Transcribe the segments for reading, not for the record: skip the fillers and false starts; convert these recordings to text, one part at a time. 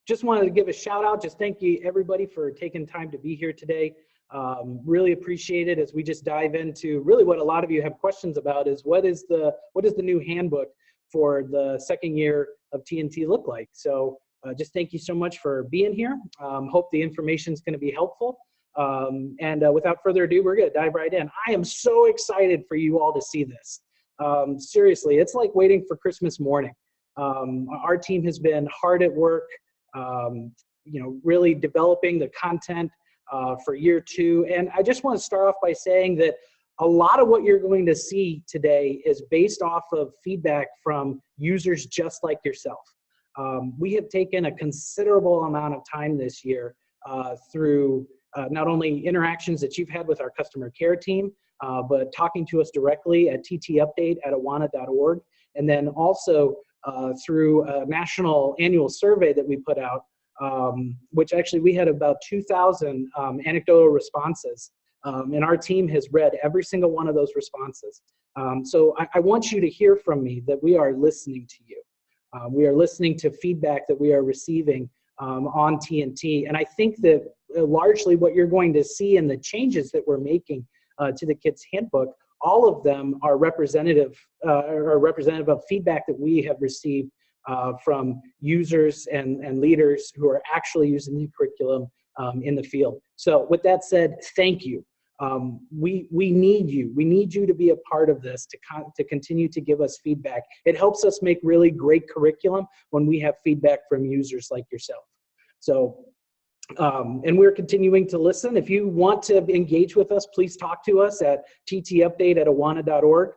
just wanted to give a shout out. Just thank you everybody for taking time to be here today. Really appreciate it as we just dive into really what a lot of you have questions about is what is the new handbook for the second year of TNT look like? So just thank you so much for being here. Hope the information is going to be helpful. Without further ado, we're going to dive right in. I am so excited for you all to see this. Seriously, it's like waiting for Christmas morning. Our team has been hard at work, really developing the content for year 2. And I just want to start off by saying that a lot of what you're going to see today is based off of feedback from users just like yourself. We have taken a considerable amount of time this year through not only interactions that you've had with our customer care team, but talking to us directly at ttupdate@awana.org, and then also through a national annual survey that we put out, which actually we had about 2,000 anecdotal responses, and our team has read every single one of those responses. So I want you to hear from me that we are listening to you. We are listening to feedback that we are receiving on TNT, and I think that largely what you're going to see in the changes that we're making to the Kids Handbook, all of them are representative of feedback that we have received from users and leaders who are actually using the curriculum in the field. So with that said, thank you. We need you. We need you to be a part of this to continue to give us feedback. It helps us make really great curriculum when we have feedback from users like yourself. So, and we're continuing to listen. If you want to engage with us, please talk to us at ttupdate@awana.org.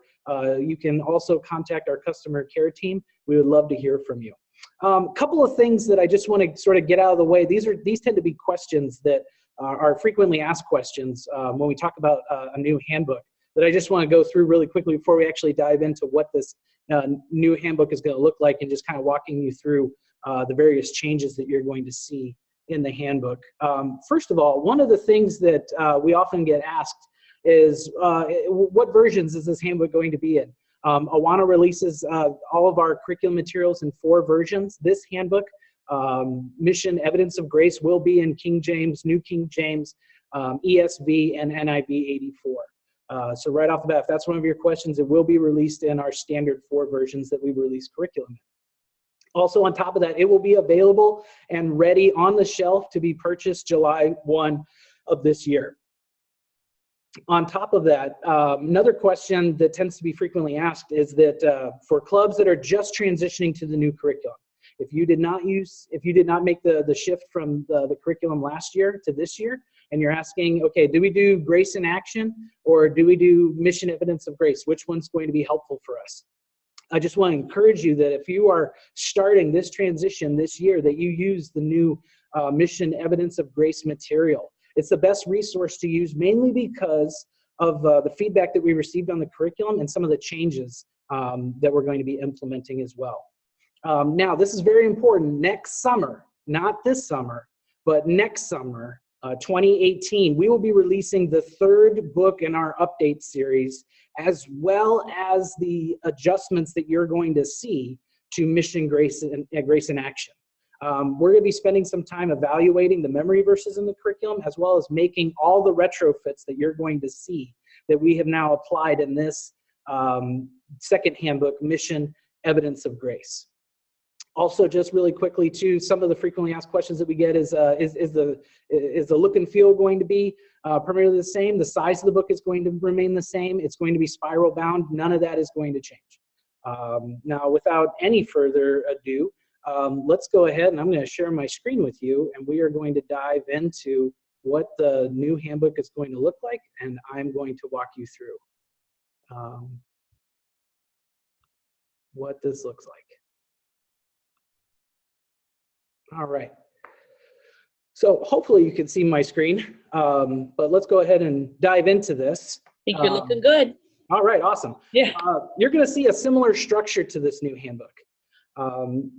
You can also contact our customer care team. We would love to hear from you. A couple of things that I just want to sort of get out of the way. These tend to be questions that are frequently asked questions when we talk about a new handbook that I just want to go through really quickly before we actually dive into what this new handbook is going to look like, and just kind of walking you through the various changes that you're going to see in the handbook. First of all, one of the things that we often get asked is what versions is this handbook going to be in? Awana releases all of our curriculum materials in 4 versions. This handbook, Mission Evidence of Grace, will be in King James, New King James, ESV, and NIV 84. So right off the bat, if that's one of your questions, it will be released in our standard 4 versions that we release curriculum in. Also on top of that, it will be available and ready on the shelf to be purchased July 1 of this year. On top of that, another question that tends to be frequently asked is that for clubs that are just transitioning to the new curriculum, if you did not make the shift from the curriculum last year to this year, and you're asking, okay, do we do Grace in Action or do we do Mission Evidence of Grace? Which one's going to be helpful for us? I just want to encourage you that if you are starting this transition this year, that you use the new Mission Evidence of Grace material. It's the best resource to use, mainly because of the feedback that we received on the curriculum and some of the changes that we're going to be implementing as well. Now, this is very important. Next summer, not this summer, but next summer, 2018, we will be releasing the 3rd book in our update series, as well as the adjustments that you're going to see to Mission Grace in Action. We're going to be spending some time evaluating the memory verses in the curriculum, as well as making all the retrofits that you're going to see that we have now applied in this second handbook, Mission Evidence of Grace. Also, just really quickly too, some of the frequently asked questions that we get is the look and feel going to be primarily the same? The size of the book is going to remain the same. It's going to be spiral bound. None of that is going to change. Now, without any further ado, let's go ahead and I'm going to share my screen with you, and we are going to dive into what the new handbook is going to look like, and I'm going to walk you through what this looks like. All right. So hopefully you can see my screen, but let's go ahead and dive into this. I think you're looking good. All right, awesome. Yeah. You're going to see a similar structure to this new handbook.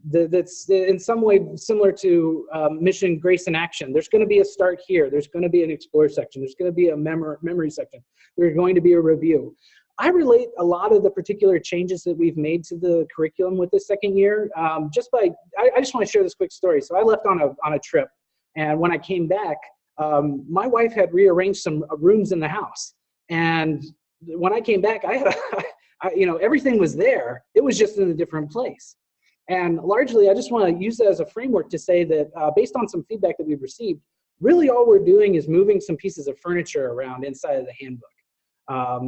That's in some way similar to Mission Grace in Action. There's going to be a start here. There's going to be an explore section. There's going to be a memory section. There's going to be a review. I relate a lot of the particular changes that we've made to the curriculum with this second year. I just want to share this quick story. So I left on a trip, and when I came back, my wife had rearranged some rooms in the house. And when I came back, I had everything was there. It was just in a different place. And largely, I just want to use that as a framework to say that based on some feedback that we've received, really all we're doing is moving some pieces of furniture around inside of the handbook.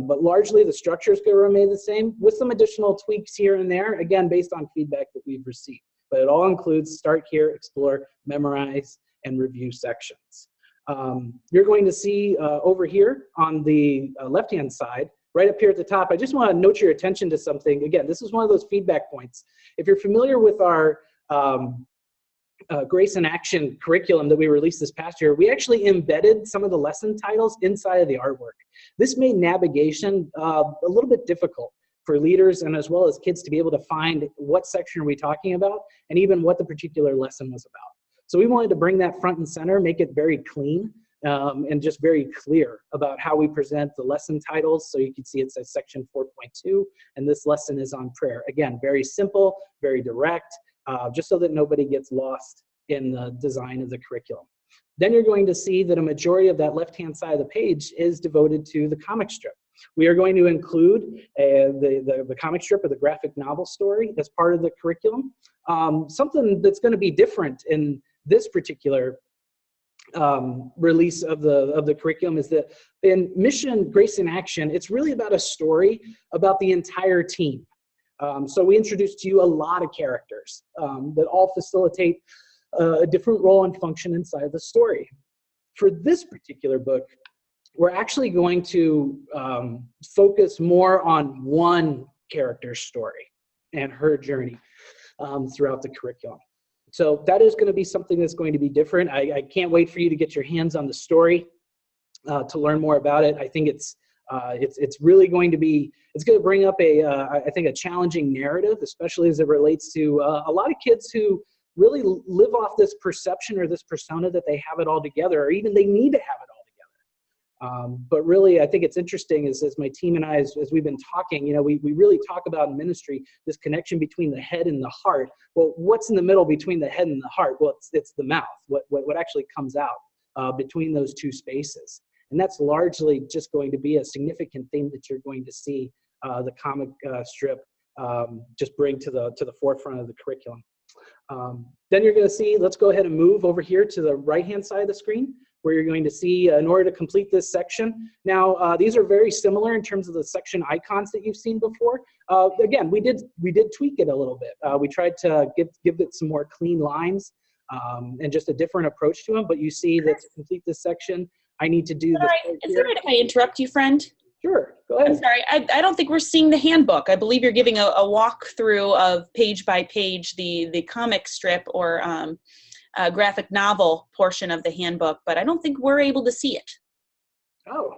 But largely the structure is going to remain the same with some additional tweaks here and there, again, based on feedback that we've received. But it all includes start here, explore, memorize, and review sections. You're going to see over here on the left-hand side, right up here at the top, I just want to note your attention to something. Again, this is one of those feedback points. If you're familiar with our Grace in Action curriculum that we released this past year, we actually embedded some of the lesson titles inside of the artwork. This made navigation a little bit difficult for leaders and as well as kids to be able to find what section are we talking about and even what the particular lesson was about. So we wanted to bring that front and center, make it very clean and just very clear about how we present the lesson titles. So you can see it says section 4.2, and this lesson is on prayer. Again, very simple, very direct, just so that nobody gets lost in the design of the curriculum. Then you're going to see that a majority of that left-hand side of the page is devoted to the comic strip. We are going to include the comic strip or the graphic novel story as part of the curriculum. Something that's going to be different in this particular release of the curriculum is that in Mission Grace in Action, it's really about a story about the entire team. So we introduced to you a lot of characters that all facilitate a different role and function inside the story. For this particular book, we're actually going to focus more on one character's story and her journey throughout the curriculum. So that is going to be something that's going to be different. I can't wait for you to get your hands on the story to learn more about it. I think it's really going to be, it's going to bring up I think a challenging narrative, especially as it relates to a lot of kids who really live off this perception or this persona that they have it all together, or even they need to have it all together. But really, I think it's interesting as my team and I, as we've been talking, we really talk about in ministry, this connection between the head and the heart. Well, what's in the middle between the head and the heart? Well, it's the mouth, what actually comes out between those two spaces. And that's largely just going to be a significant theme that you're going to see the comic strip just bring to the forefront of the curriculum. Then you're going to see, let's go ahead and move over here to the right-hand side of the screen, where you're going to see, in order to complete this section. Now, these are very similar in terms of the section icons that you've seen before. Again, we did tweak it a little bit. We tried to give it some more clean lines and just a different approach to them. But you see that to complete this section, I need to do this. Sorry, is it right if I interrupt you, friend? Sure, go ahead. I'm sorry, I don't think we're seeing the handbook. I believe you're giving a walkthrough of page by page the comic strip or graphic novel portion of the handbook, but I don't think we're able to see it. Oh.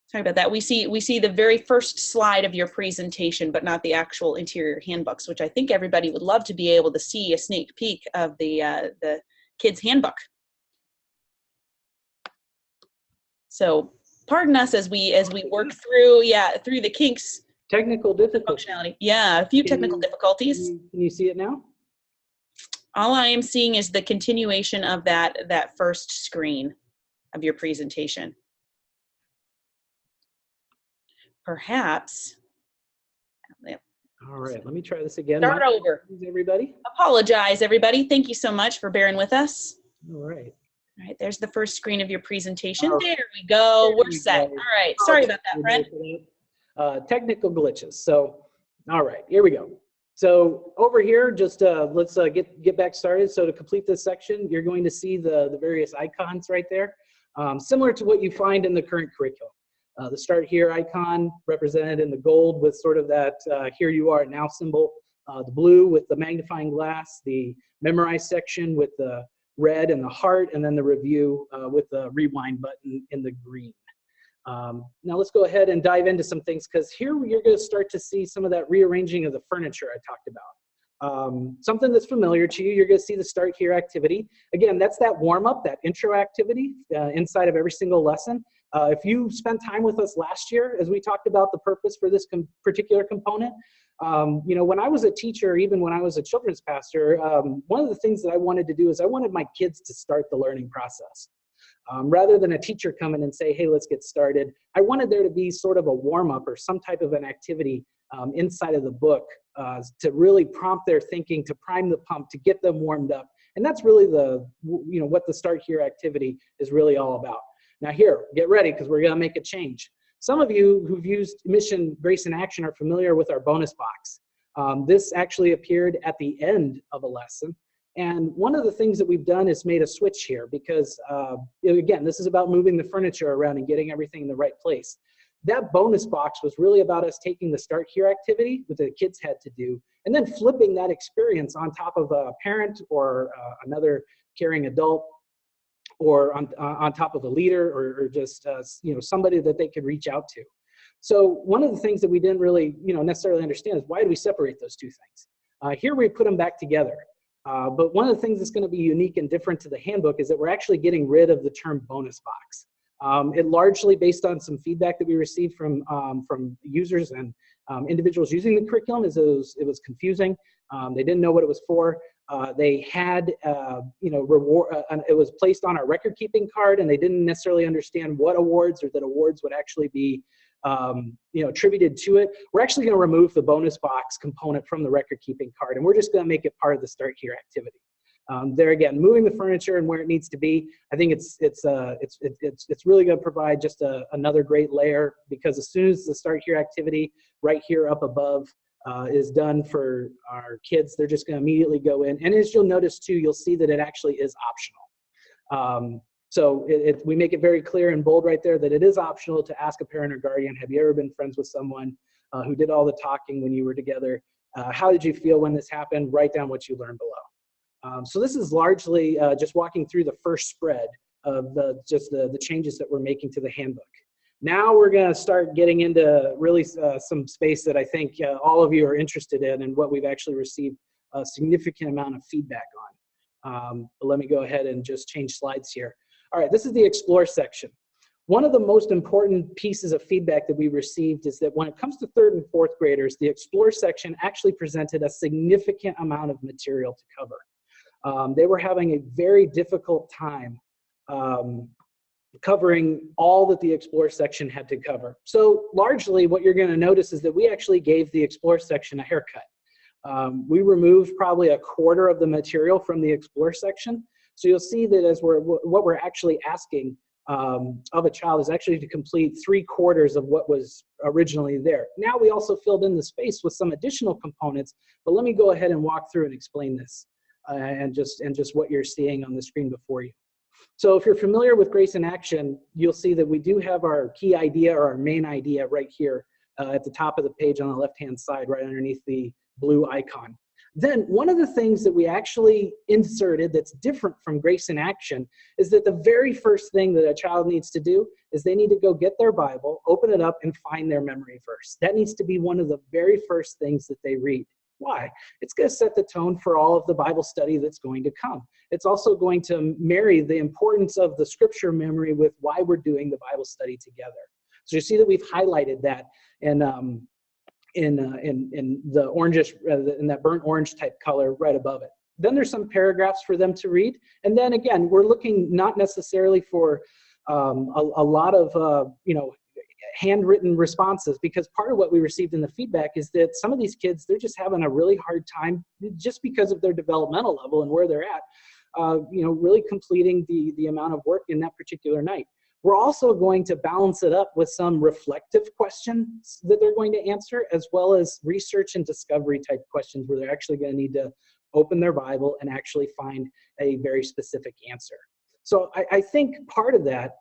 Sorry about that. We see the very first slide of your presentation, but not the actual interior handbooks, which I think everybody would love to be able to see a sneak peek of the kids' handbook. So pardon us as we work through the kinks. Technical difficulties. Functionality. Yeah, a few technical difficulties. Can you see it now? All I am seeing is the continuation of that first screen of your presentation. Perhaps. All right, let me try this again. Start over. Everybody. Apologize, everybody. Thank you so much for bearing with us. All right. All right, there's the first screen of your presentation. Oh, there we go. We're set. All right. Sorry about that, friend. Technical glitches. So, all right, here we go. So over here, just let's get back started. So to complete this section, you're going to see the various icons right there, similar to what you find in the current curriculum. The Start Here icon represented in the gold with sort of that here you are now symbol, the blue with the magnifying glass, the Memorize section with the red and the heart, and then the review with the rewind button in the green. Now let's go ahead and dive into some things, because here you're going to start to see some of that rearranging of the furniture I talked about. Something that's familiar to you, you're going to see the Start Here activity. Again, that's that warm-up, that intro activity inside of every single lesson. If you spent time with us last year, as we talked about the purpose for this particular component, you know, when I was a teacher, even when I was a children's pastor, one of the things that I wanted to do is I wanted my kids to start the learning process. Rather than a teacher come in and say, hey, let's get started, I wanted there to be sort of a warm-up or some type of an activity inside of the book to really prompt their thinking, to prime the pump, to get them warmed up. And that's really you know, what the Start Here activity is really all about. Now here, get ready, because we're going to make a change. Some of you who've used Mission Grace in Action are familiar with our bonus box. This actually appeared at the end of a lesson. And one of the things that we've done is made a switch here because, again, this is about moving the furniture around and getting everything in the right place. That bonus box was really about us taking the Start Here activity that the kids had to do and then flipping that experience on top of a parent or another caring adult, or on top of a leader, or just you know, somebody that they could reach out to. So one of the things that we didn't really necessarily understand is why do we separate those two things? Here we put them back together. But one of the things that's going to be unique and different to the handbook is that we're actually getting rid of the term bonus box. It largely based on some feedback that we received from users and individuals using the curriculum is it was confusing. They didn't know what it was for. They had, you know, it was placed on our record keeping card, and they didn't necessarily understand what awards or that awards would actually be, you know, attributed to it. We're actually going to remove the bonus box component from the record keeping card, and we're just going to make it part of the Start Here activity. There again, moving the furniture and where it needs to be. I think it's really going to provide just another great layer, because as soon as the Start Here activity right here up above is done for our kids, they're just going to immediately go in. And as you'll notice too, you'll see that it actually is optional. So we make it very clear and bold right there that it is optional to ask a parent or guardian, have you ever been friends with someone who did all the talking when you were together? How did you feel when this happened? Write down what you learned below. So this is largely just walking through the first spread of the changes that we're making to the handbook. Now we're going to start getting into really some space that I think all of you are interested in and what we've actually received a significant amount of feedback on. But let me go ahead and just change slides here. All right, this is the Explore section. One of the most important pieces of feedback that we received is that when it comes to 3rd and 4th graders, the Explore section actually presented a significant amount of material to cover. They were having a very difficult time covering all that the Explore section had to cover. So largely what you're going to notice is that we actually gave the Explore section a haircut. We removed probably a quarter of the material from the Explore section. So you'll see that as what we're actually asking of a child is actually to complete 3/4 of what was originally there. Now we also filled in the space with some additional components, but let me go ahead and walk through and explain this and just what you're seeing on the screen before you. So if you're familiar with Grace in Action, you'll see that we do have our key idea or our main idea right here at the top of the page on the left-hand side, right underneath the blue icon. Then one of the things that we actually inserted that's different from Grace in Action is that the very first thing that a child needs to do is they need to go get their Bible, open it up, and find their memory verse. That needs to be one of the very first things that they read. Why? It's going to set the tone for all of the Bible study that's going to come. It's also going to marry the importance of the scripture memory with why we're doing the Bible study together. So you see that we've highlighted that in the orangish, in that burnt orange type color right above it. Then there's some paragraphs for them to read. And then again, we're looking not necessarily for a lot of, handwritten responses, because part of what we received in the feedback is that some of these kids, they're just having a really hard time just because of their developmental level and where they're at, really completing the amount of work in that particular night. We're also going to balance it up with some reflective questions that they're going to answer, as well as research and discovery type questions where they're actually going to need to open their Bible and actually find a very specific answer. So I think part of that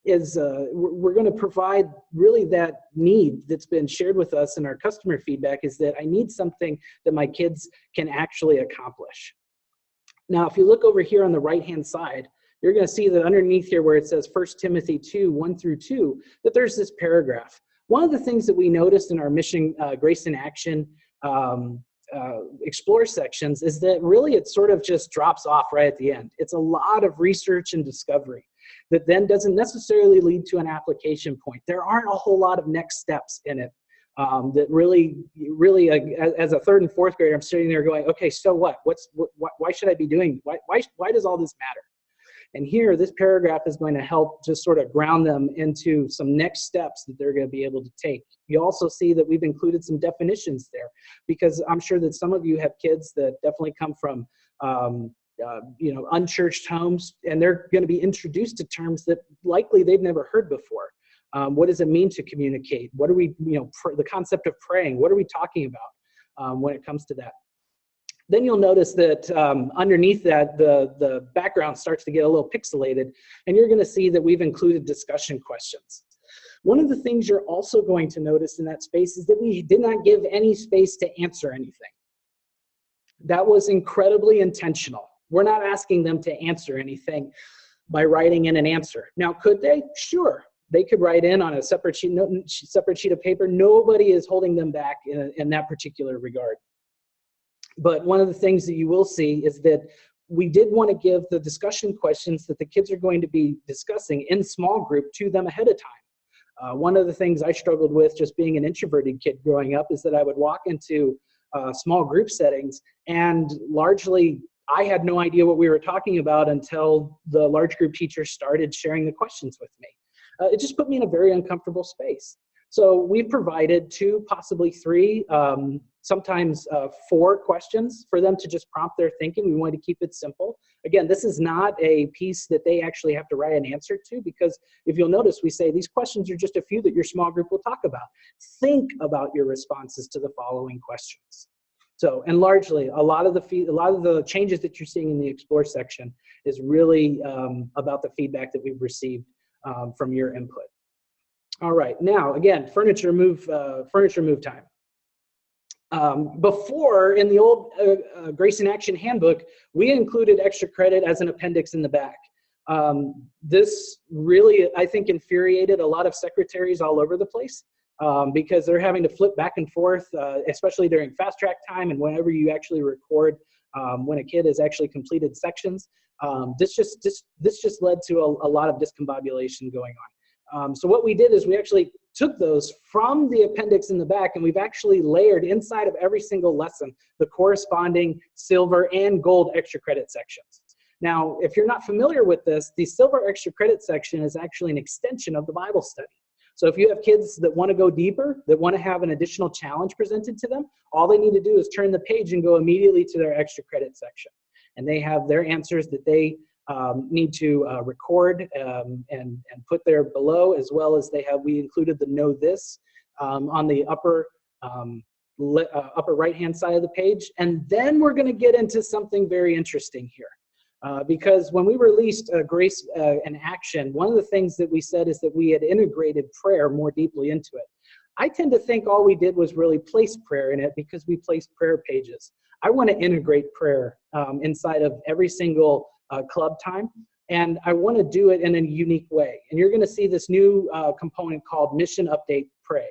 is we're going to provide really that need that's been shared with us in our customer feedback, is that I need something that my kids can actually accomplish. Now, if you look over here on the right-hand side, you're going to see that underneath here where it says 1 Timothy 2:1-2, that there's this paragraph. One of the things that we noticed in our Mission Grace in Action explore sections is that really it sort of just drops off right at the end. It's a lot of research and discovery that then doesn't necessarily lead to an application point. There aren't a whole lot of next steps in it that really, as a third and fourth grader, I'm sitting there going, okay, so what? Why should I be doing? Why does all this matter? And here, this paragraph is going to help just sort of ground them into some next steps that they're going to be able to take. You also see that we've included some definitions there, because I'm sure that some of you have kids that definitely come from unchurched homes, and they're going to be introduced to terms that likely they've never heard before. What does it mean to communicate? What are we, the concept of praying, what are we talking about when it comes to that? Then you'll notice that underneath that, the background starts to get a little pixelated, and you're going to see that we've included discussion questions. One of the things you're also going to notice in that space is that we did not give any space to answer anything. That was incredibly intentional. We're not asking them to answer anything by writing in an answer. Now, could they? Sure. They could write in on a separate sheet of paper. Nobody is holding them back in that particular regard. But one of the things that you will see is that we did want to give the discussion questions that the kids are going to be discussing in small group to them ahead of time. One of the things I struggled with just being an introverted kid growing up is that I would walk into small group settings, and largely I had no idea what we were talking about until the large group teacher started sharing the questions with me. It just put me in a very uncomfortable space. So we've provided 2, possibly 3, sometimes 4 questions for them to just prompt their thinking. We want to keep it simple. Again, this is not a piece that they actually have to write an answer to, because if you'll notice, we say these questions are just a few that your small group will talk about. Think about your responses to the following questions. So, and largely, a lot of the changes that you're seeing in the Explore section is really about the feedback that we've received from your input. All right, now again, furniture move time. Before, in the old Grace in Action Handbook, we included extra credit as an appendix in the back. This really, I think, infuriated a lot of secretaries all over the place because they're having to flip back and forth, especially during fast track time and whenever you actually record when a kid has actually completed sections. This just led to a lot of discombobulation going on. So what we did is we actually took those from the appendix in the back, and we've actually layered inside of every single lesson the corresponding silver and gold extra credit sections. Now, if you're not familiar with this, the silver extra credit section is actually an extension of the Bible study. So if you have kids that want to go deeper, that want to have an additional challenge presented to them, all they need to do is turn the page and go immediately to their extra credit section. And they have their answers that they need to record and put there below, as well as we included the know this on the upper right-hand side of the page. And then we're going to get into something very interesting here. Because when we released Grace in Action, one of the things that we said is that we had integrated prayer more deeply into it. I tend to think all we did was really place prayer in it because we placed prayer pages. I want to integrate prayer inside of every single club time, and I want to do it in a unique way. And you're going to see this new component called Mission Update Pray.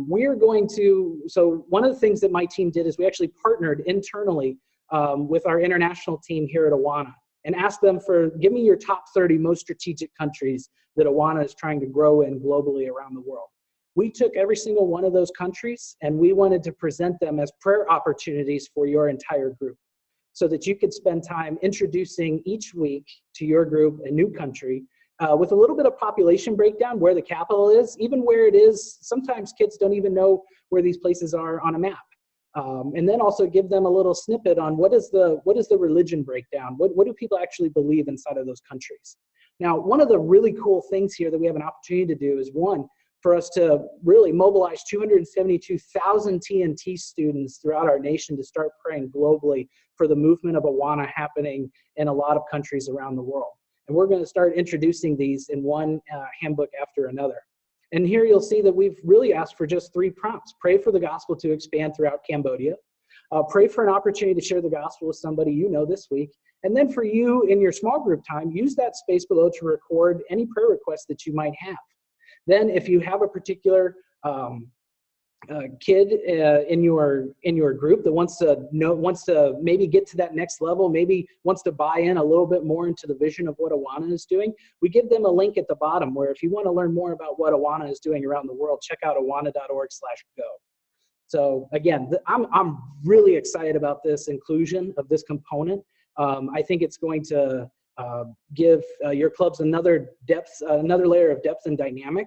We are going to, so one of the things that my team did is we actually partnered internally with our international team here at Awana and asked them give me your top 30 most strategic countries that Awana is trying to grow in globally around the world. We took every single one of those countries and we wanted to present them as prayer opportunities for your entire group, so that you could spend time introducing each week to your group a new country with a little bit of population breakdown, where the capital is, even where it is. Sometimes kids don't even know where these places are on a map. And then also give them a little snippet on what is the religion breakdown? What do people actually believe inside of those countries? Now, one of the really cool things here that we have an opportunity to do is, one, for us to really mobilize 272,000 TNT students throughout our nation to start praying globally for the movement of Awana happening in a lot of countries around the world. And we're going to start introducing these in one handbook after another. And here you'll see that we've really asked for just 3 prompts. Pray for the gospel to expand throughout Cambodia. Pray for an opportunity to share the gospel with somebody you know this week. And then for you in your small group time, use that space below to record any prayer requests that you might have. Then if you have a particular kid in your group that wants to maybe get to that next level, maybe wants to buy in a little bit more into the vision of what Awana is doing, we give them a link at the bottom where if you want to learn more about what Awana is doing around the world, check out awana.org/go. So again, I'm really excited about this inclusion of this component. I think it's going to give your clubs another layer of depth and dynamic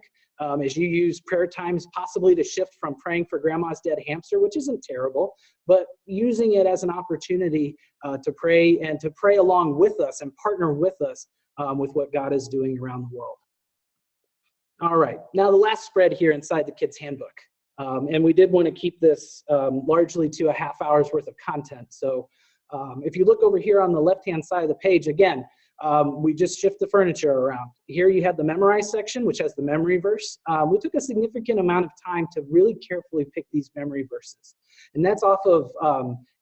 as you use prayer times possibly to shift from praying for grandma's dead hamster, which isn't terrible, but using it as an opportunity to pray and to pray along with us and partner with us with what God is doing around the world. All right, now the last spread here inside the Kids Handbook. And we did want to keep this largely to a half hour's worth of content. So if you look over here on the left-hand side of the page, again, we just shift the furniture around. Here you have the Memorize section, which has the memory verse. We took a significant amount of time to really carefully pick these memory verses. And that's off of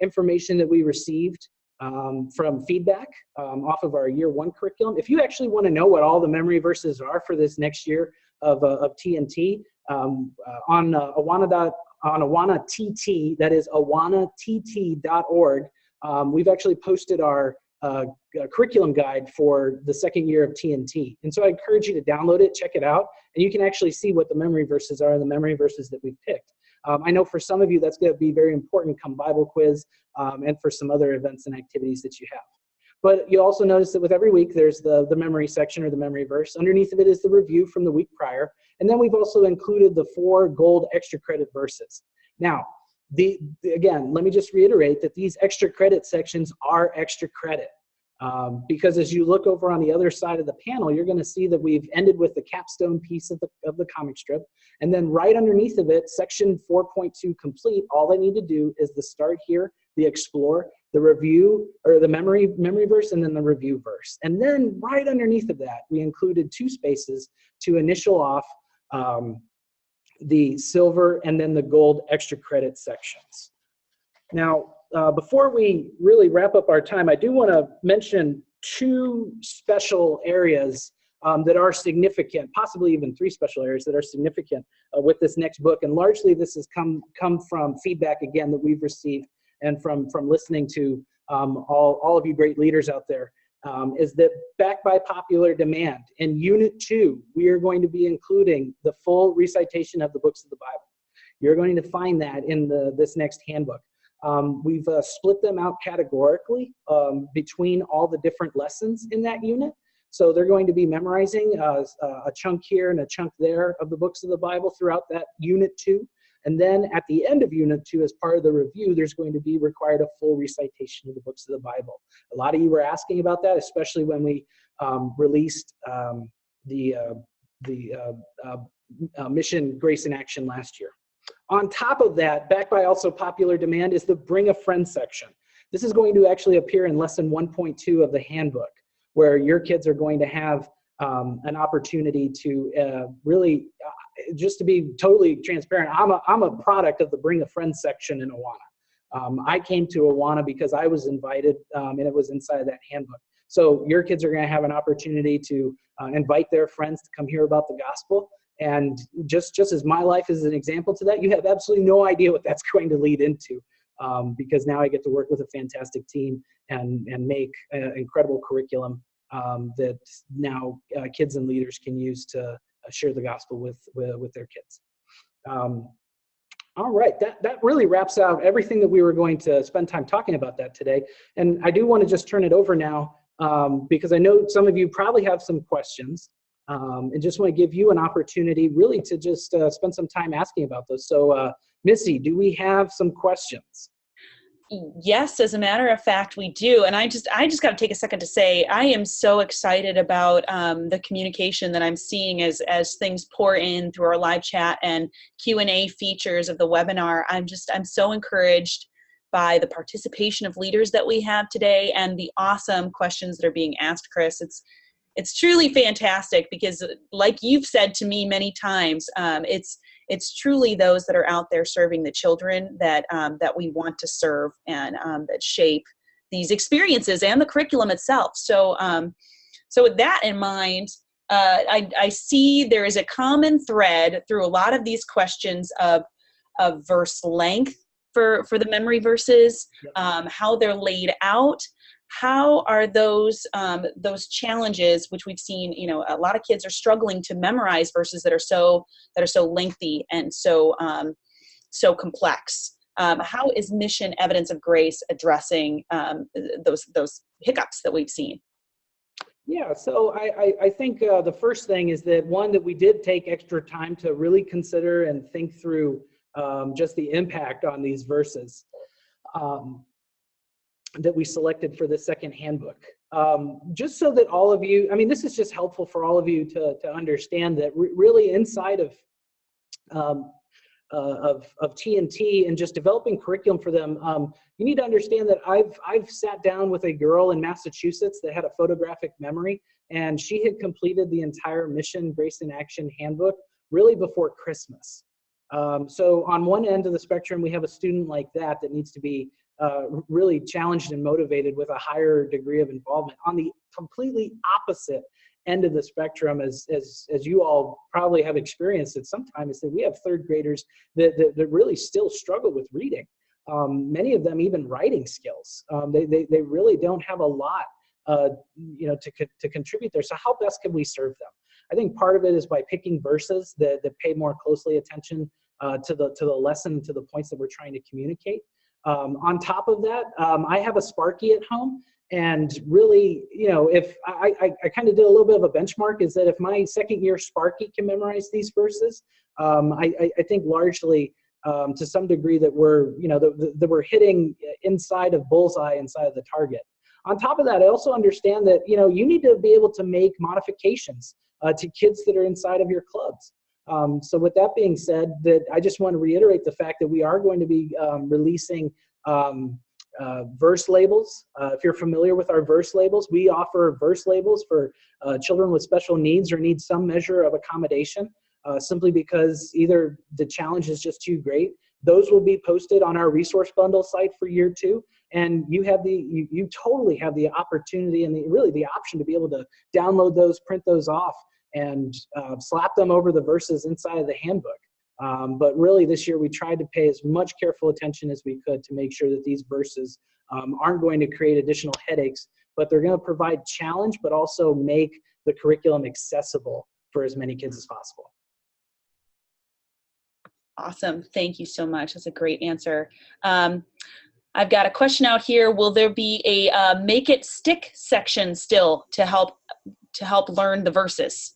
information that we received from feedback off of our year 1 curriculum. If you actually want to know what all the memory verses are for this next year of TNT, on Awana TT, that is awanatT.org, we've actually posted our curriculum guide for the second year of TNT. And so I encourage you to download it, check it out, and you can actually see what the memory verses are and the memory verses that we've picked. I know for some of you that's going to be very important come Bible quiz and for some other events and activities that you have. But you also notice that with every week there's the memory section or the memory verse. Underneath of it is the review from the week prior. And then we've also included the 4 gold extra credit verses. Now, again, let me just reiterate that these extra credit sections are extra credit. Because as you look over on the other side of the panel, you're going to see that we've ended with the capstone piece of the comic strip. And then right underneath of it, section 4.2 complete, all they need to do is the start here, the explore, the review, or the memory verse, and then the review verse. And then right underneath of that, we included 2 spaces to initial off the silver and then the gold extra credit sections. Now, before we really wrap up our time, I do want to mention 2 special areas that are significant, possibly even 3 special areas that are significant with this next book. And largely this has come from feedback, again, that we've received and from listening to all of you great leaders out there, is that backed by popular demand, in Unit 2, we are going to be including the full recitation of the books of the Bible. You're going to find that in this next handbook. We've split them out categorically between all the different lessons in that unit. So they're going to be memorizing a chunk here and a chunk there of the books of the Bible throughout that Unit 2. And then at the end of Unit 2, as part of the review, there's going to be required a full recitation of the books of the Bible. A lot of you were asking about that, especially when we released the Mission Grace in Action last year. On top of that, backed by also popular demand, is the Bring a Friend section. This is going to actually appear in Lesson 1.2 of the handbook, where your kids are going to have an opportunity to really, just to be totally transparent, I'm a product of the Bring a Friend section in Awana. I came to Awana because I was invited, and it was inside of that handbook. So your kids are going to have an opportunity to invite their friends to come hear about the gospel. And just as my life is an example to that, you have absolutely no idea what that's going to lead into, because now I get to work with a fantastic team and make incredible curriculum that now kids and leaders can use to share the gospel with their kids. All right, that really wraps out everything that we were going to spend time talking about that today. And I do want to just turn it over now because I know some of you probably have some questions. And just want to give you an opportunity really to just spend some time asking about those. So Missy, do we have some questions? Yes, as a matter of fact, we do. And I just got to take a second to say, I am so excited about the communication that I'm seeing as things pour in through our live chat and Q&A features of the webinar. I'm so encouraged by the participation of leaders that we have today and the awesome questions that are being asked, Chris. It's truly fantastic because, like you've said to me many times, it's truly those that are out there serving the children that we want to serve and that shape these experiences and the curriculum itself. So with that in mind, I see there is a common thread through a lot of these questions of verse length for the memory verses, how they're laid out. How are those challenges, which we've seen, you know, a lot of kids are struggling to memorize verses that are so lengthy and so complex. How is Mission Evidence of Grace addressing those hiccups that we've seen? Yeah, so I think the first thing is that that we did take extra time to really consider and think through just the impact on these verses that we selected for the second handbook. Just so that all of you, I mean, this is just helpful for all of you to understand that really inside of TNT and just developing curriculum for them, you need to understand that I've sat down with a girl in Massachusetts that had a photographic memory, and she had completed the entire Mission Grace in Action handbook really before Christmas. So on one end of the spectrum, we have a student like that needs to be really challenged and motivated with a higher degree of involvement. On the completely opposite end of the spectrum, as you all probably have experienced at some time, is that we have third graders that really still struggle with reading. Many of them even writing skills. They really don't have a lot you know, to contribute there. So how best can we serve them? I think part of it is by picking verses that pay more closely attention to the lesson, to the points that we're trying to communicate. On top of that, I have a Sparky at home, and really, you know, if I kind of did a little bit of a benchmark, is that if my second year Sparky can memorize these verses, I think largely to some degree that we're, you know, that we're hitting inside of bullseye, inside of the target. On top of that, I also understand that, you know, you need to be able to make modifications to kids that are inside of your clubs. So with that being said, that I just want to reiterate the fact that we are going to be releasing verse labels. If you're familiar with our verse labels, we offer verse labels for children with special needs or need some measure of accommodation, simply because either the challenge is just too great. Those will be posted on our resource bundle site for year 2. And you have you totally have the opportunity and really the option to be able to download those, print those off, and slap them over the verses inside of the handbook. But really this year we tried to pay as much careful attention as we could to make sure that these verses aren't going to create additional headaches, but they're going to provide challenge, but also make the curriculum accessible for as many kids as possible. Awesome. Thank you so much. That's a great answer. I've got a question out here. Will there be a make it stick section still to help learn the verses?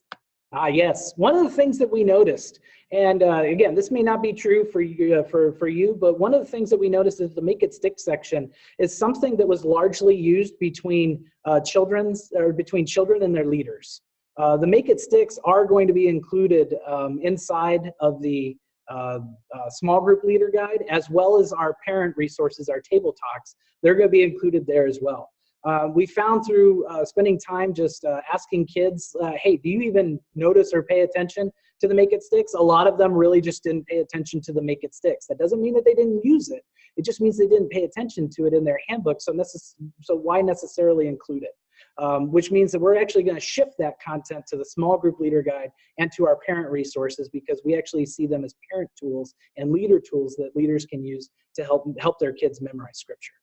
Yes. One of the things that we noticed, and again, this may not be true for you, but one of the things that we noticed is the make it stick section is something that was largely used between children and their leaders. The make it sticks are going to be included inside of the small group leader guide, as well as our parent resources, our table talks. They're going to be included there as well. We found through spending time just asking kids, hey, do you even notice or pay attention to the make it sticks? A lot of them really just didn't pay attention to the make it sticks. That doesn't mean that they didn't use it. It just means they didn't pay attention to it in their handbook. So why necessarily include it? Which means that we're actually going to shift that content to the small group leader guide and to our parent resources, because we actually see them as parent tools and leader tools that leaders can use to help their kids memorize scripture.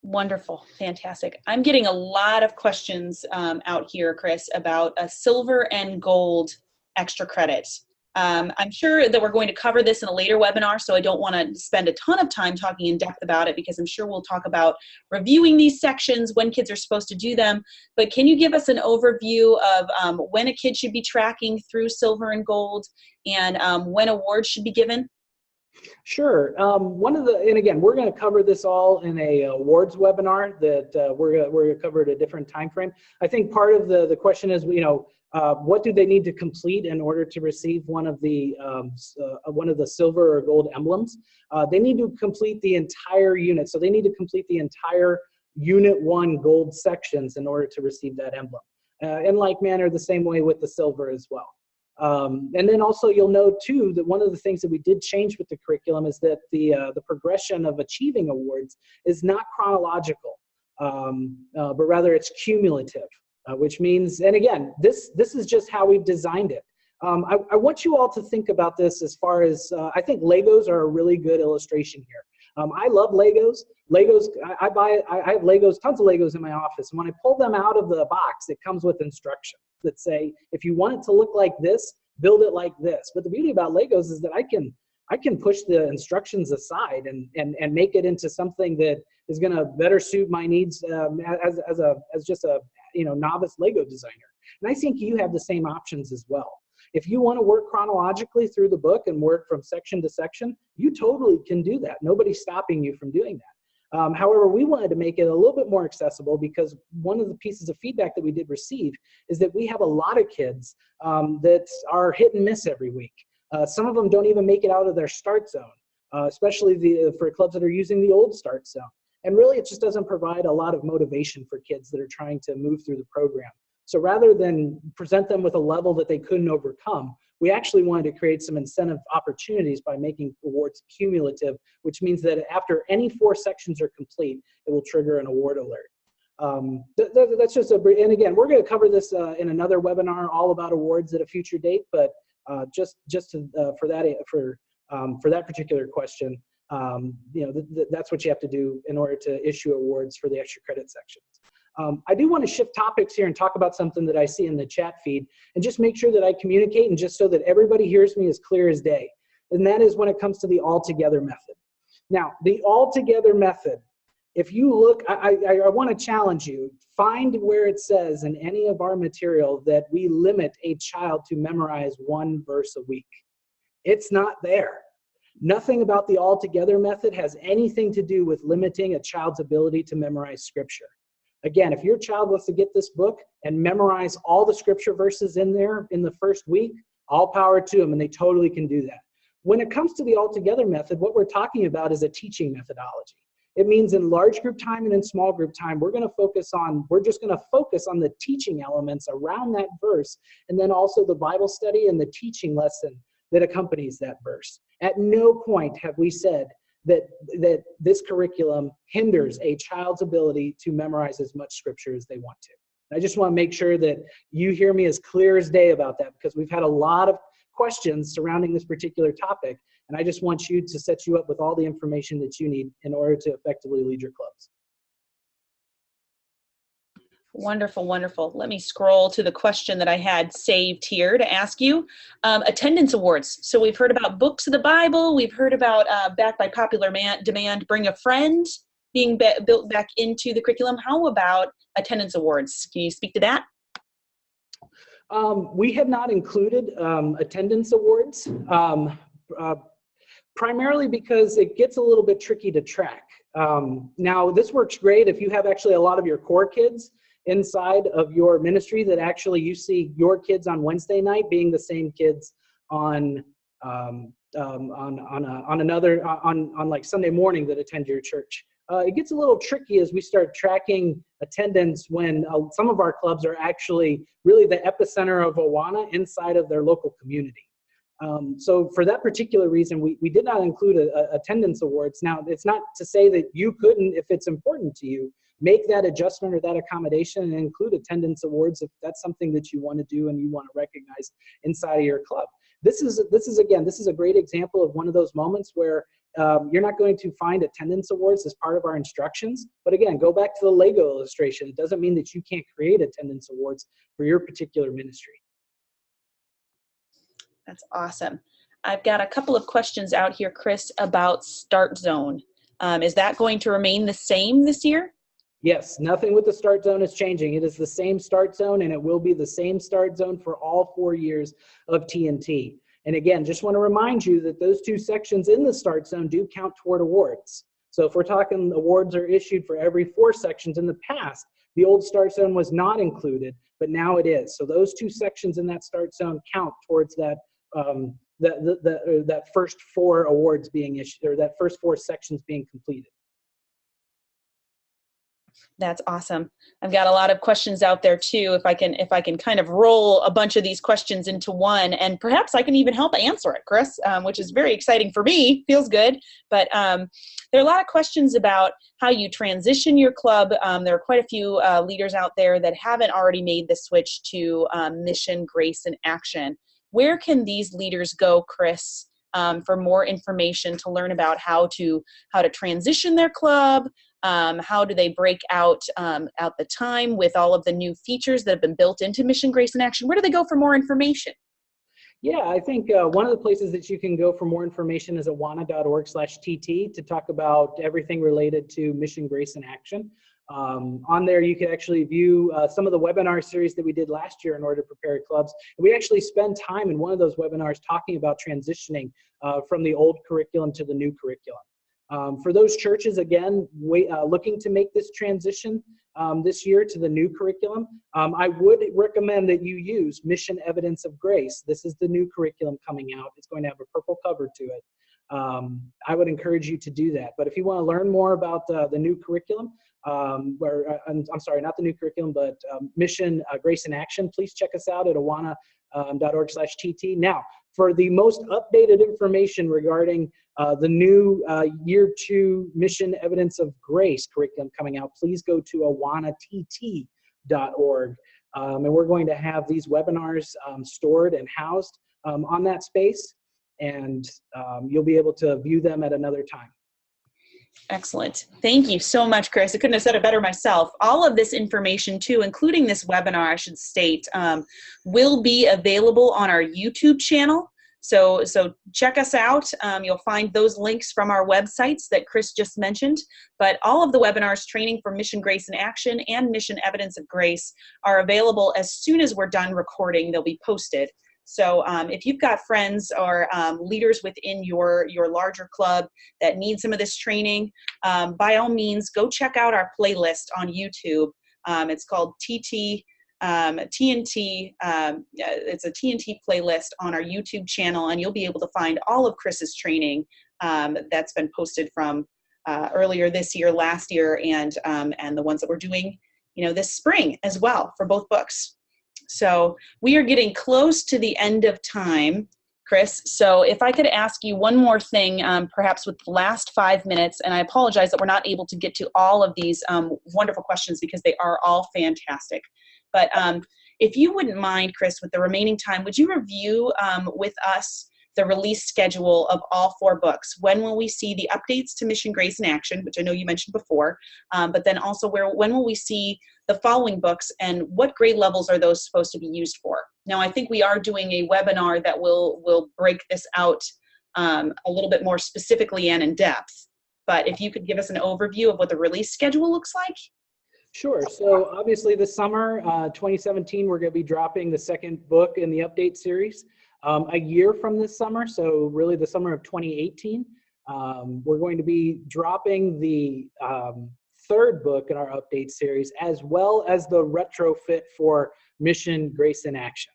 Wonderful. Fantastic. I'm getting a lot of questions out here, Chris, about a silver and gold extra credit. I'm sure that we're going to cover this in a later webinar, so I don't want to spend a ton of time talking in depth about it, because I'm sure we'll talk about reviewing these sections, when kids are supposed to do them. But can you give us an overview of when a kid should be tracking through silver and gold, and when awards should be given? Sure. And again, we're going to cover this all in a awards webinar that we're going to cover at a different time frame. I think part of the question is, you know, what do they need to complete in order to receive one of the silver or gold emblems? They need to complete the entire unit. So they need to complete the entire Unit 1 gold sections in order to receive that emblem. In like manner, the same way with the silver as well. And then also you'll note too that one of the things that we did change with the curriculum is that the progression of achieving awards is not chronological, but rather it's cumulative, which means, and again, this is just how we've designed it. I want you all to think about this as far as, I think Legos are a really good illustration here. I love Legos. I have Legos, tons of Legos in my office. And when I pull them out of the box, it comes with instructions that say, if you want it to look like this, build it like this. But the beauty about Legos is that I can push the instructions aside and make it into something that is going to better suit my needs as just a novice Lego designer. And I think you have the same options as well. If you want to work chronologically through the book and work from section to section, you totally can do that. Nobody's stopping you from doing that. However, we wanted to make it a little bit more accessible because one of the pieces of feedback that we did receive is that we have a lot of kids that are hit and miss every week. Some of them don't even make it out of their start zone, especially for clubs that are using the old start zone. And really, it just doesn't provide a lot of motivation for kids that are trying to move through the program. So rather than present them with a level that they couldn't overcome, we actually wanted to create some incentive opportunities by making awards cumulative, which means that after any 4 sections are complete, it will trigger an award alert. That's just and again, we're going to cover this in another webinar all about awards at a future date, but just for that particular question, that's what you have to do in order to issue awards for the extra credit sections. I do want to shift topics here and talk about something that I see in the chat feed and just make sure that I communicate and just so that everybody hears me as clear as day. And that is when it comes to the all-together method. Now, the all-together method, if you look, I want to challenge you, find where it says in any of our material that we limit a child to memorize 1 verse a week. It's not there. Nothing about the all-together method has anything to do with limiting a child's ability to memorize scripture. Again, if your child wants to get this book and memorize all the scripture verses in there in the first week, all power to them, and they totally can do that. When it comes to the all-together method, what we're talking about is a teaching methodology. It means in large group time and in small group time, we're just going to focus on the teaching elements around that verse, and then also the Bible study and the teaching lesson that accompanies that verse. At no point have we said that this curriculum hinders a child's ability to memorize as much scripture as they want to. And I just want to make sure that you hear me as clear as day about that, because we've had a lot of questions surrounding this particular topic, and I just want you to set you up with all the information that you need in order to effectively lead your clubs. Wonderful, wonderful. Let me scroll to the question that I had saved here to ask you. Attendance awards. So we've heard about books of the Bible. We've heard about backed by popular demand, bring a friend being built back into the curriculum. How about attendance awards? Can you speak to that? We have not included attendance awards, primarily because it gets a little bit tricky to track. Now, this works great if you have actually a lot of your core kids inside of your ministry that actually you see your kids on Wednesday night being the same kids on like Sunday morning that attend your church. It gets a little tricky as we start tracking attendance when some of our clubs are actually really the epicenter of Awana inside of their local community. So for that particular reason, we did not include attendance awards. Now, it's not to say that you couldn't, if it's important to you, make that adjustment or that accommodation and include attendance awards if that's something that you want to do and you want to recognize inside of your club. This is a great example of one of those moments where you're not going to find attendance awards as part of our instructions. But again, go back to the Lego illustration. It doesn't mean that you can't create attendance awards for your particular ministry. That's awesome. I've got a couple of questions out here, Chris, about Start Zone. Is that going to remain the same this year? Yes, nothing with the Start Zone is changing. It is the same Start Zone, and it will be the same Start Zone for all 4 years of TNT. And again, just want to remind you that those 2 sections in the Start Zone do count toward awards. So if we're talking awards are issued for every 4 sections in the past, the old Start Zone was not included, but now it is. So those 2 sections in that Start Zone count towards that that first 4 awards being issued, or that first 4 sections being completed. That's awesome. I've got a lot of questions out there too. If I can kind of roll a bunch of these questions into one, and perhaps I can even help answer it, Chris, which is very exciting for me. Feels good. But there are a lot of questions about how you transition your club. There are quite a few leaders out there that haven't already made the switch to mission, grace, and action. where can these leaders go, Chris, for more information to learn about how to transition their club? How do they break out the time with all of the new features that have been built into Mission, Grace, and Action? Where do they go for more information? Yeah, I think one of the places that you can go for more information is awana.org/TT to talk about everything related to Mission, Grace, and Action. On there, you can actually view some of the webinar series that we did last year in order to prepare clubs. And we actually spend time in one of those webinars talking about transitioning from the old curriculum to the new curriculum. For those churches, again, looking to make this transition this year to the new curriculum, I would recommend that you use Mission Evidence of Grace. This is the new curriculum coming out. It's going to have a purple cover to it. I would encourage you to do that. But if you want to learn more about the new curriculum, I'm sorry, not the new curriculum, but Mission, Grace, and Action, please check us out at awana.org/TT. Now, for the most updated information regarding the new Year 2 Mission Evidence of Grace curriculum coming out, please go to awanatt.org. And we're going to have these webinars stored and housed on that space, and you'll be able to view them at another time. Excellent. Thank you so much, Chris. I couldn't have said it better myself. All of this information, too, including this webinar, I should state, will be available on our YouTube channel. So check us out. You'll find those links from our websites that Chris just mentioned. But all of the webinars, training for Mission, Grace, and Action and Mission Evidence of Grace, are available as soon as we're done recording. They'll be posted. So if you've got friends or leaders within your larger club that need some of this training, by all means, go check out our playlist on YouTube. It's called TNT. It's a TNT playlist on our YouTube channel, and you'll be able to find all of Chris's training that's been posted from earlier this year, last year, and the ones that we're doing, this spring as well for both books. So we are getting close to the end of time, Chris. So if I could ask you one more thing, perhaps with the last 5 minutes, and I apologize that we're not able to get to all of these wonderful questions because they are all fantastic. But if you wouldn't mind, Chris, with the remaining time, would you review with us the release schedule of all 4 books? When will we see the updates to Mission, Grace, and Action, which I know you mentioned before, but then also when will we see the following books, and what grade levels are those supposed to be used for? Now, I think we are doing a webinar that will break this out a little bit more specifically and in depth, but if you could give us an overview of what the release schedule looks like. Sure. So obviously this summer, 2017, we're going to be dropping the second book in the update series. A year from this summer, so really the summer of 2018, we're going to be dropping the third book in our update series, as well as the retrofit for Mission, Grace, and Action.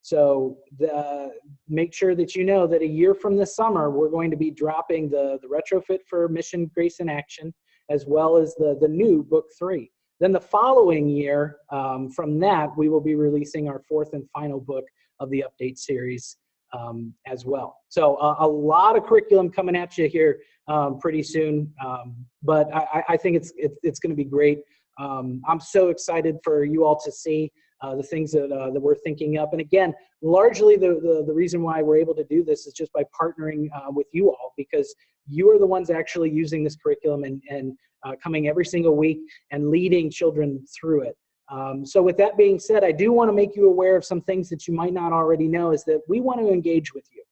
So make sure that you know that a year from this summer, we're going to be dropping the retrofit for Mission, Grace, and Action, as well as the new book 3. Then the following year, from that, we will be releasing our 4th and final book of the update series as well. So a lot of curriculum coming at you here pretty soon, but I think it's going to be great. I'm so excited for you all to see the things that we're thinking up. And again, largely the reason why we're able to do this is just by partnering with you all, because you are the ones actually using this curriculum and coming every single week and leading children through it. So with that being said, I do want to make you aware of some things that you might not already know, is that we want to engage with you.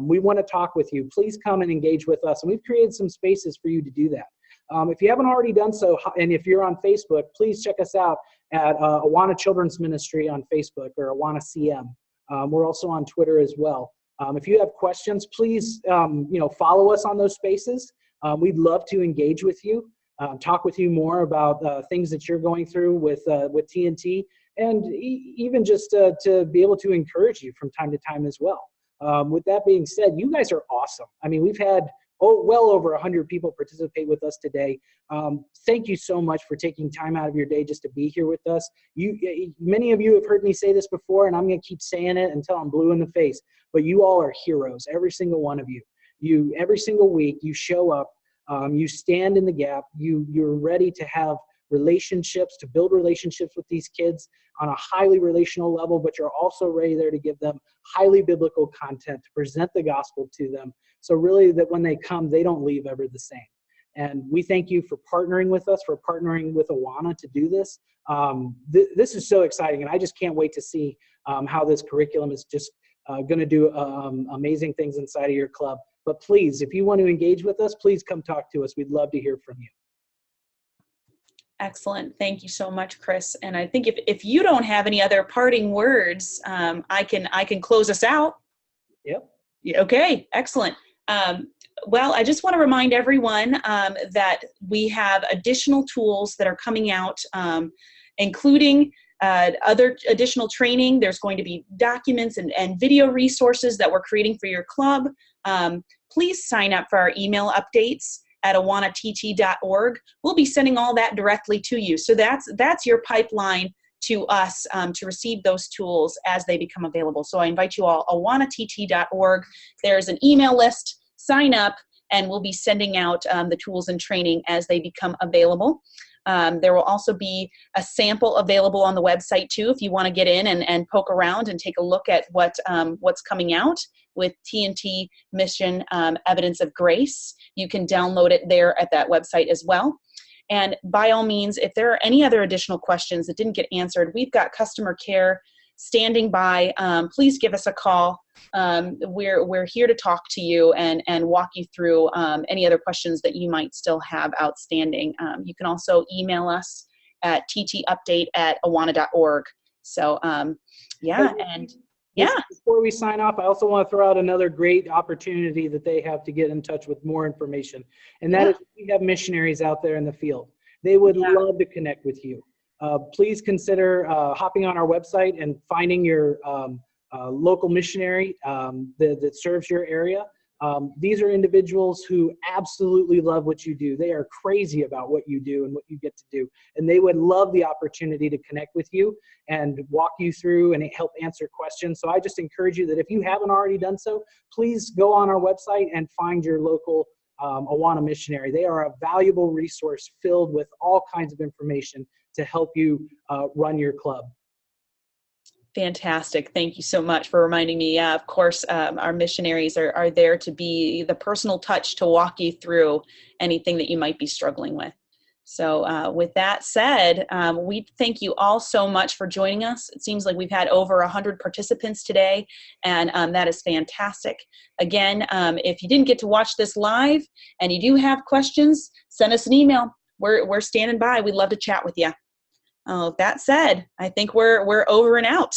We want to talk with you. Please come and engage with us. And we've created some spaces for you to do that. If you haven't already done so, and if you're on Facebook, please check us out at Awana Children's Ministry on Facebook, or Awana CM. We're also on Twitter as well. If you have questions, please follow us on those spaces. We'd love to engage with you. Talk with you more about things that you're going through with TNT, and even just to be able to encourage you from time to time as well. With that being said, you guys are awesome. I mean, we've had well over 100 people participate with us today. Thank you so much for taking time out of your day just to be here with us. Many of you have heard me say this before, and I'm going to keep saying it until I'm blue in the face, but you all are heroes, every single one of you. Every single week, you show up. You stand in the gap. You're ready to have relationships, to build relationships with these kids on a highly relational level, but you're also ready there to give them highly biblical content, to present the gospel to them. So really that when they come, they don't leave ever the same. And we thank you for partnering with us, for partnering with Awana to do this. This is so exciting, and I just can't wait to see how this curriculum is just going to do amazing things inside of your club. But please, if you want to engage with us, please come talk to us. We'd love to hear from you. Excellent. Thank you so much, Chris. And I think if you don't have any other parting words, I can close us out. Yep. Okay, excellent. Well, I just want to remind everyone that we have additional tools that are coming out, including other additional training. There's going to be documents and video resources that we're creating for your club. Please sign up for our email updates at awanatt.org. We'll be sending all that directly to you. So that's your pipeline to us to receive those tools as they become available. So I invite you all, awanatt.org. There's an email list. Sign up, and we'll be sending out the tools and training as they become available. There will also be a sample available on the website too, if you want to get in and poke around and take a look at what's coming out with T&T Mission Evidence of Grace. You can download it there at that website as well. And by all means, if there are any other additional questions that didn't get answered, we've got customer care standing by. Please give us a call. We're here to talk to you and walk you through any other questions that you might still have outstanding. You can also email us at ttupdate@awana.org. So yeah, and yeah. Before we sign off, I also want to throw out another great opportunity that they have to get in touch with more information. And that is, we have missionaries out there in the field. They would love to connect with you. Please consider hopping on our website and finding your local missionary that serves your area. These are individuals who absolutely love what you do. They are crazy about what you do and what you get to do. And they would love the opportunity to connect with you and walk you through and help answer questions. So I just encourage you that if you haven't already done so, please go on our website and find your local Awana missionary. They are a valuable resource filled with all kinds of information to help you run your club. Fantastic. Thank you so much for reminding me. Yeah, of course, our missionaries are there to be the personal touch to walk you through anything that you might be struggling with. So with that said, we thank you all so much for joining us. It seems like we've had over 100 participants today, and that is fantastic. Again, if you didn't get to watch this live and you do have questions, send us an email. We're standing by. We'd love to chat with you. That said, I think we're over and out.